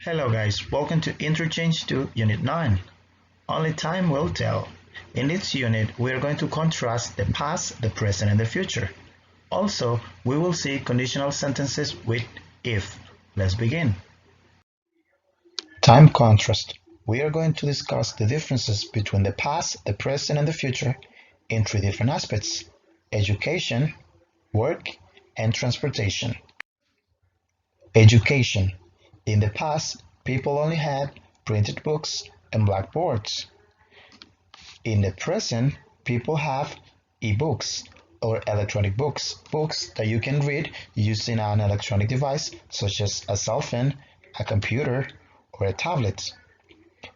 Hello guys, welcome to Interchange 2 Unit 9. Only time will tell. In this unit, we are going to contrast the past, the present, and the future. Also, we will see conditional sentences with if. Let's begin. Time contrast. We are going to discuss the differences between the past, the present, and the future in three different aspects: education, work, and transportation. Education. In the past, people only had printed books and blackboards. In the present, people have e-books or electronic books, books that you can read using an electronic device such as a cell phone, a computer, or a tablet.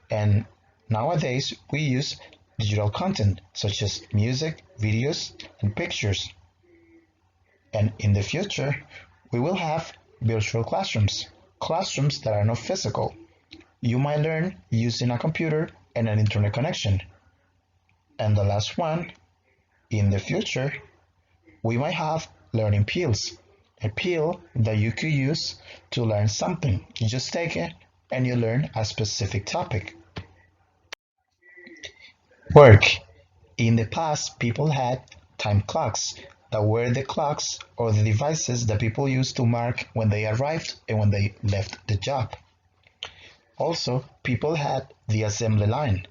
And nowadays, we use digital content such as music, videos, and pictures. And in the future, we will have virtual classrooms. Classrooms that are not physical. You might learn using a computer and an internet connection. And the last one, in the future, we might have learning pills. A pill that you could use to learn something. You just take it and you learn a specific topic. Work. In the past, people had time clocks that were the clocks or the devices that people used to mark when they arrived and when they left the job. Also, people had the assembly line,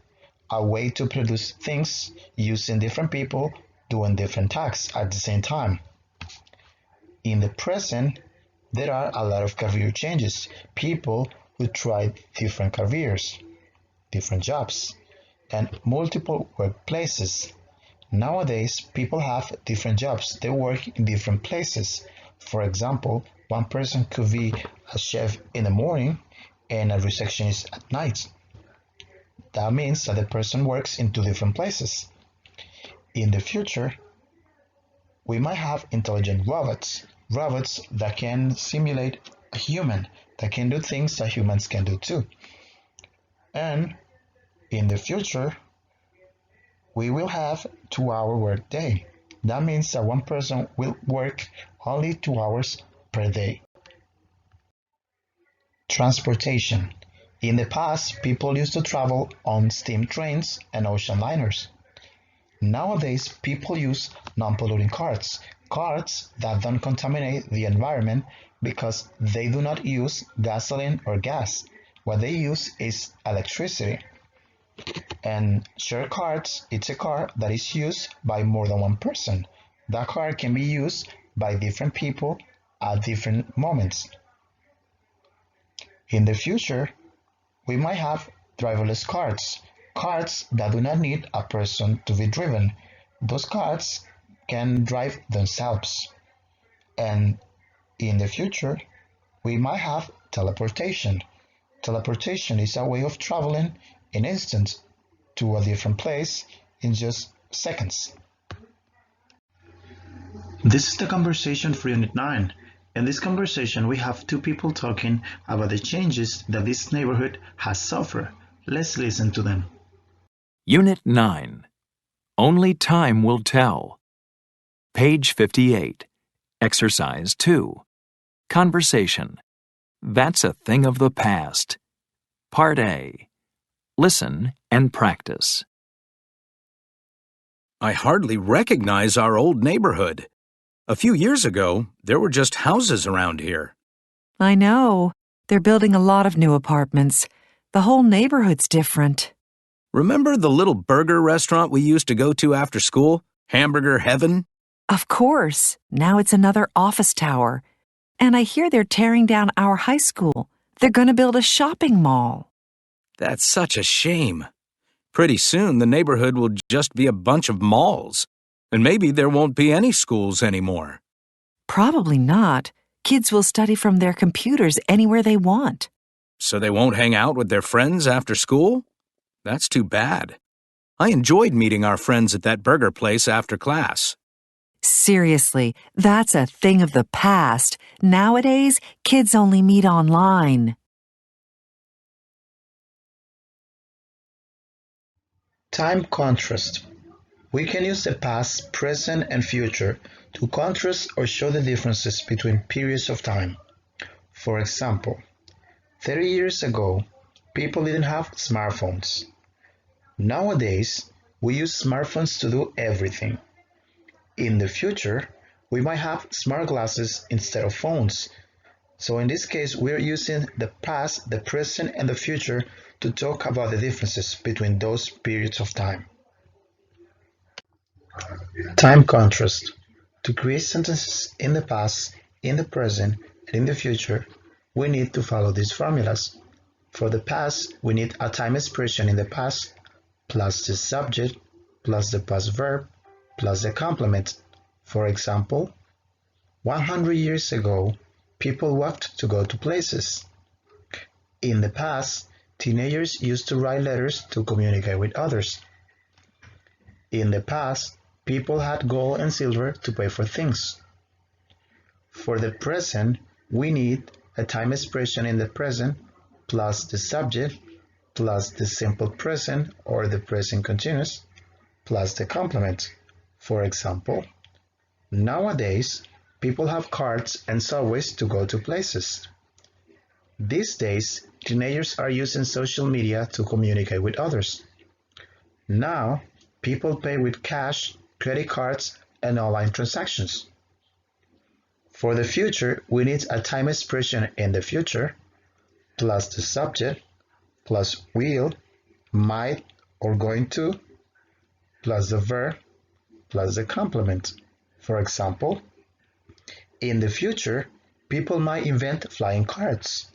a way to produce things using different people doing different tasks at the same time. In the present, there are a lot of career changes, people who tried different careers, different jobs, and multiple workplaces. Nowadays, people have different jobs. They work in different places. For example, one person could be a chef in the morning and a receptionist at night. That means that the person works in two different places. In the future, we might have intelligent robots. Robots that can simulate a human, that can do things that humans can do too. And in the future, we will have 2-hour workday. That means that one person will work only 2 hours per day. Transportation. In the past, people used to travel on steam trains and ocean liners. Nowadays, people use non-polluting cars, cars that don't contaminate the environment because they do not use gasoline or gas. What they use is electricity. And share cars, it's a car that is used by more than one person. That car can be used by different people at different moments. In the future, we might have driverless cars, cars that do not need a person to be driven. Those cars can drive themselves. And in the future, we might have teleportation. Teleportation is a way of traveling in instance to a different place in just seconds. This is the conversation for Unit 9. In this conversation, we have two people talking about the changes that this neighborhood has suffered. Let's listen to them. Unit 9. Only time will tell. Page 58. Exercise 2. Conversation. That's a thing of the past. Part A. Listen and practice. I hardly recognize our old neighborhood. A few years ago, there were just houses around here. I know. They're building a lot of new apartments. The whole neighborhood's different. Remember the little burger restaurant we used to go to after school? Hamburger Heaven? Of course. Now it's another office tower. And I hear they're tearing down our high school. They're going to build a shopping mall. That's such a shame. Pretty soon the neighborhood will just be a bunch of malls. And maybe there won't be any schools anymore. Probably not. Kids will study from their computers anywhere they want. So they won't hang out with their friends after school? That's too bad. I enjoyed meeting our friends at that burger place after class. Seriously, that's a thing of the past. Nowadays, kids only meet online. Time contrast. We can use the past, present, and future to contrast or show the differences between periods of time. For example, 30 years ago, people didn't have smartphones. Nowadays, we use smartphones to do everything. In the future, we might have smart glasses instead of phones. So in this case, we're using the past, the present, and the future to talk about the differences between those periods of time. Time contrast. To create sentences in the past, in the present, and in the future, we need to follow these formulas. For the past, we need a time expression in the past, plus the subject, plus the past verb, plus the complement. For example, 100 years ago, people walked to go to places. In the past, teenagers used to write letters to communicate with others. In the past, people had gold and silver to pay for things. For the present, we need a time expression in the present plus the subject plus the simple present or the present continuous plus the complement. For example, nowadays, people have cars and subways to go to places. These days, teenagers are using social media to communicate with others. Now, people pay with cash, credit cards, and online transactions. For the future, we need a time expression in the future, plus the subject, plus will, might, or going to, plus the verb, plus the complement. For example, in the future, people might invent flying cars.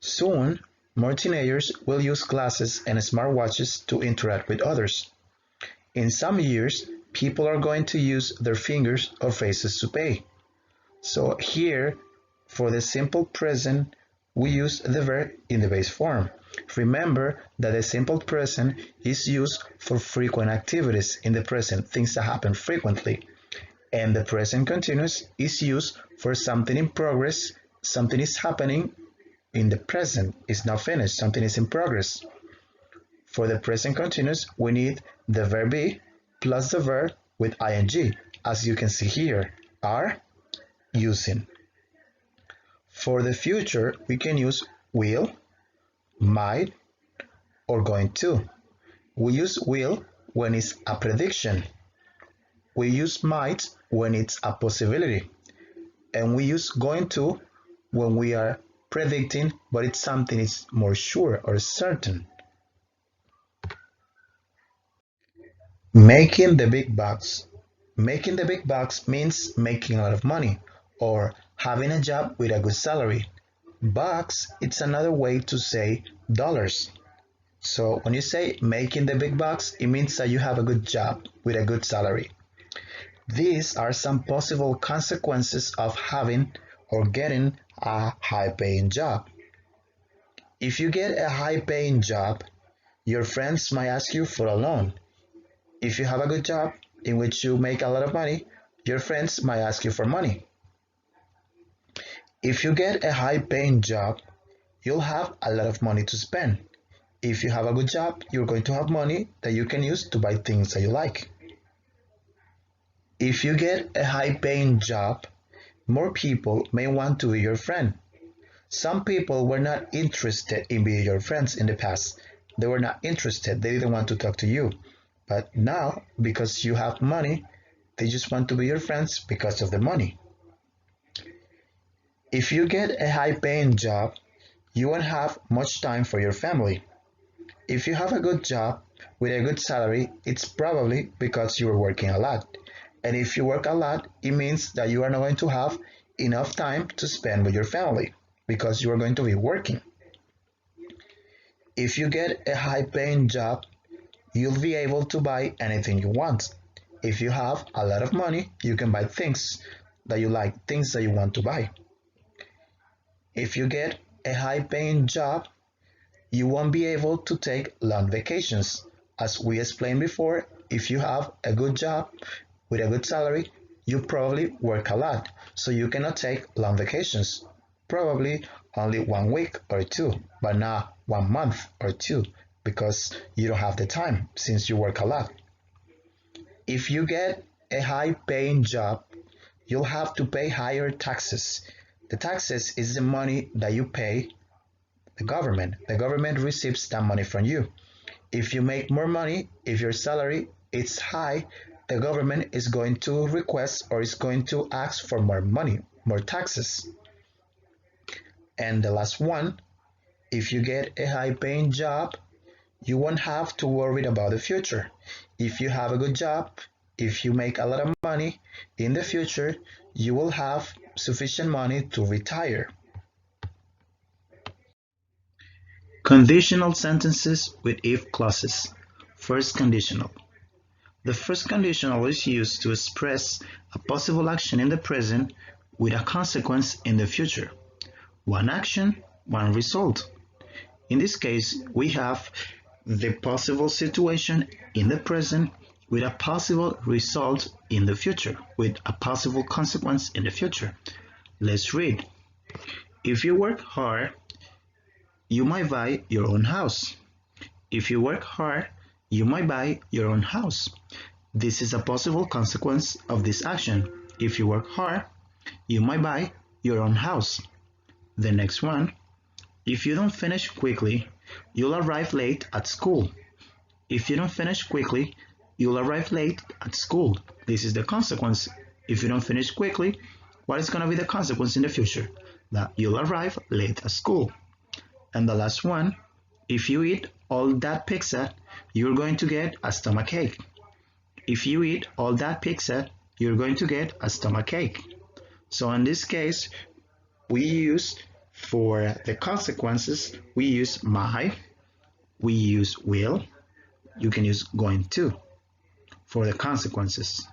Soon, more teenagers will use glasses and smartwatches to interact with others. In some years, people are going to use their fingers or faces to pay. So here, for the simple present, we use the verb in the base form. Remember that the simple present is used for frequent activities in the present, things that happen frequently. And the present continuous is used for something in progress, something is happening in the present, it's not finished, something is in progress. For the present continuous, we need the verb be plus the verb with ing, as you can see here, are using. For the future, we can use will, might, or going to. We use will when it's a prediction. We use might when it's a possibility. And we use going to when we are predicting, but it's something is more sure or certain. Making the big bucks. Making the big bucks means making a lot of money or having a job with a good salary. Bucks, it's another way to say dollars. So when you say making the big bucks, it means that you have a good job with a good salary. These are some possible consequences of having or getting a high-paying job. If you get a high-paying job, your friends might ask you for a loan. If you have a good job in which you make a lot of money, your friends might ask you for money. If you get a high-paying job, you'll have a lot of money to spend. If you have a good job, you're going to have money that you can use to buy things that you like. If you get a high-paying job, more people may want to be your friend. Some people were not interested in being your friends in the past. They were not interested. They didn't want to talk to you. But now, because you have money, they just want to be your friends because of the money. If you get a high-paying job, you won't have much time for your family. If you have a good job with a good salary, it's probably because you are working a lot. And if you work a lot, it means that you are not going to have enough time to spend with your family because you are going to be working. If you get a high-paying job, you'll be able to buy anything you want. If you have a lot of money, you can buy things that you like, things that you want to buy. If you get a high-paying job, you won't be able to take long vacations. As we explained before, if you have a good job with a good salary, you probably work a lot, so you cannot take long vacations. Probably only 1 week or 2, but not 1 month or 2, because you don't have the time since you work a lot. If you get a high-paying job, you'll have to pay higher taxes. The taxes is the money that you pay The government. The government receives that money from you. If you make more money, if your salary is high, the government is going to request or is going to ask for more money, more taxes. And the last one, if you get a high-paying job, you won't have to worry about the future. If you have a good job, if you make a lot of money, in the future, you will have sufficient money to retire. Conditional sentences with if clauses. First conditional. The first conditional is used to express a possible action in the present with a consequence in the future. One action, one result. In this case, we have the possible situation in the present with a possible result in the future, with a possible consequence in the future. Let's read. If you work hard, you might buy your own house. If you work hard, you might buy your own house. This is a possible consequence of this action. If you work hard, you might buy your own house. The next one. If you don't finish quickly, you'll arrive late at school. If you don't finish quickly, you'll arrive late at school. This is the consequence. If you don't finish quickly, what is going to be the consequence in the future? That you'll arrive late at school. And the last one, if you eat all that pizza, you're going to get a stomachache. If you eat all that pizza, you're going to get a stomachache. So in this case, we use for the consequences, we use might, we use will, you can use going to for the consequences.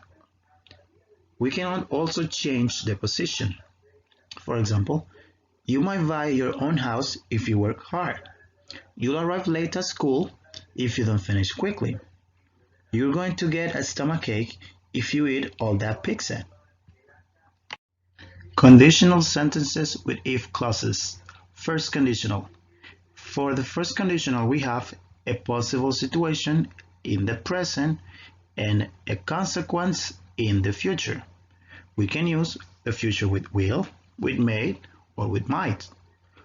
We can also change the position. For example, you might buy your own house if you work hard. You'll arrive late at school if you don't finish quickly. You're going to get a stomachache if you eat all that pizza. Conditional sentences with if clauses. First conditional. For the first conditional, we have a possible situation in the present and a consequence in the future. We can use the future with will, with may, or with might.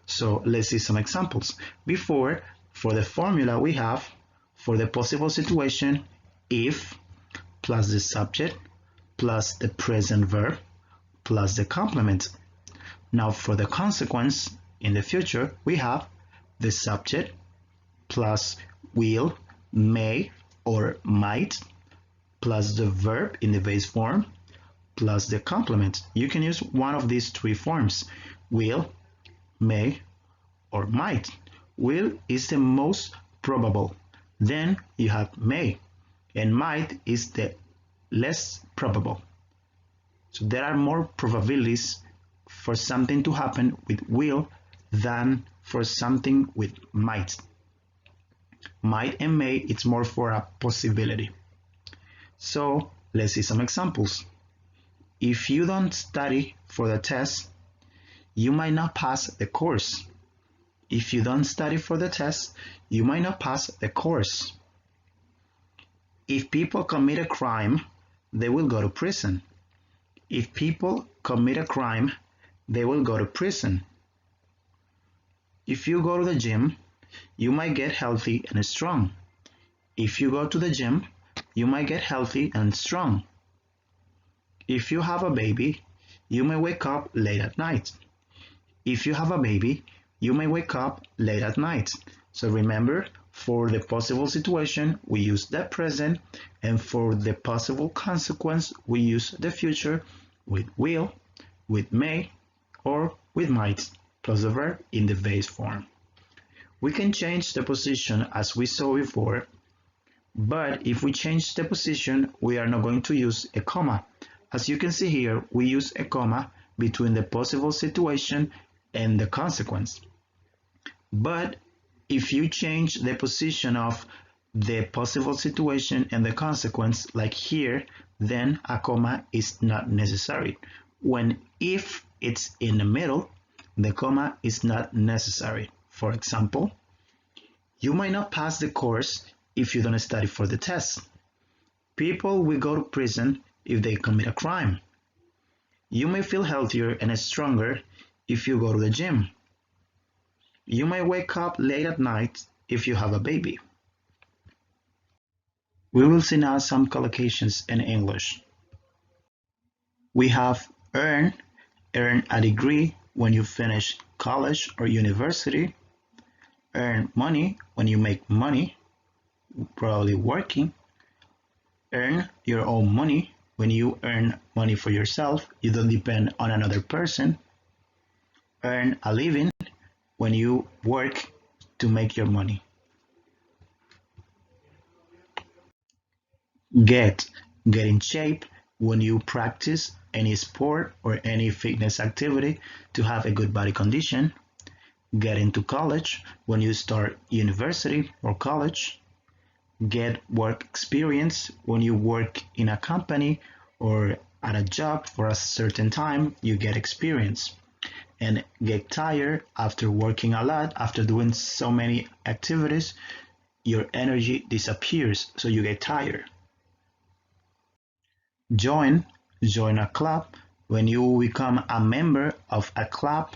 So let's see some examples. Before, for the formula we have, for the possible situation, if plus the subject plus the present verb plus the complement. Now for the consequence in the future, we have the subject plus will, may, or might plus the verb in the base form plus the complement. You can use one of these three forms, will, may, or might. Will is the most probable. Then you have may, and might is the less probable. So there are more probabilities for something to happen with will than for something with might. Might and may, it's more for a possibility. So let's see some examples. If you don't study for the test, you might not pass the course. If you don't study for the test, you might not pass the course. If people commit a crime, they will go to prison. If people commit a crime, they will go to prison. If you go to the gym, you might get healthy and strong. If you go to the gym, you might get healthy and strong. If you have a baby, you may wake up late at night. If you have a baby, you may wake up late at night. So remember, for the possible situation, we use the present, and for the possible consequence, we use the future with will, with may, or with might, plus the verb in the base form. We can change the position as we saw before, but if we change the position, we are not going to use a comma. As you can see here, we use a comma between the possible situation and the consequence. But if you change the position of the possible situation and the consequence, like here, then a comma is not necessary. When if it's in the middle, the comma is not necessary. For example, you might not pass the course if you don't study for the test. People will go to prison if they commit a crime. You may feel healthier and stronger if you go to the gym. You may wake up late at night if you have a baby. We will see now some collocations in English. We have earn a degree when you finish college or university. Earn money when you make money, probably working. Earn your own money when you earn money for yourself. You don't depend on another person. Earn a living when you work to make your money. Get in shape when you practice any sport or any fitness activity to have a good body condition. Get into college when you start university or college. Get work experience when you work in a company or at a job for a certain time, you get experience. And get tired after working a lot, after doing so many activities, your energy disappears, so you get tired. Join a club when you become a member of a club.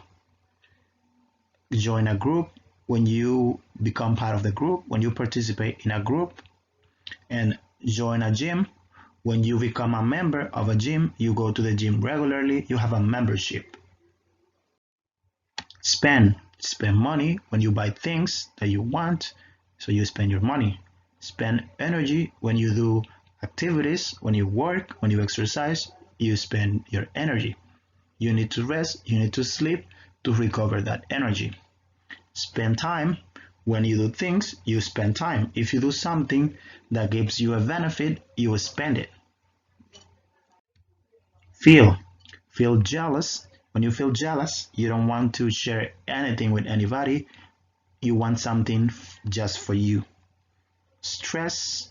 Join a group when you become part of the group, when you participate in a group. And join a gym when you become a member of a gym, you go to the gym regularly, you have a membership. Spend money when you buy things that you want, so you spend your money. Spend energy when you do activities, when you work, when you exercise, you spend your energy. You need to rest, you need to sleep to recover that energy. Spend time when you do things, you spend time. If you do something that gives you a benefit, you will spend it. Feel jealous. When you feel jealous, you don't want to share anything with anybody. You want something just for you. Stress.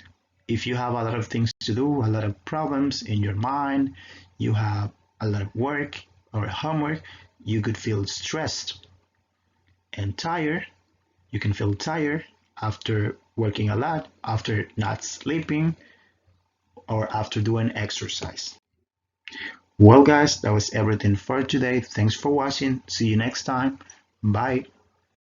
If you have a lot of things to do, a lot of problems in your mind, you have a lot of work or homework, you could feel stressed. And tired. You can feel tired after working a lot, after not sleeping, or after doing exercise. Well guys, that was everything for today. Thanks for watching. See you next time. Bye.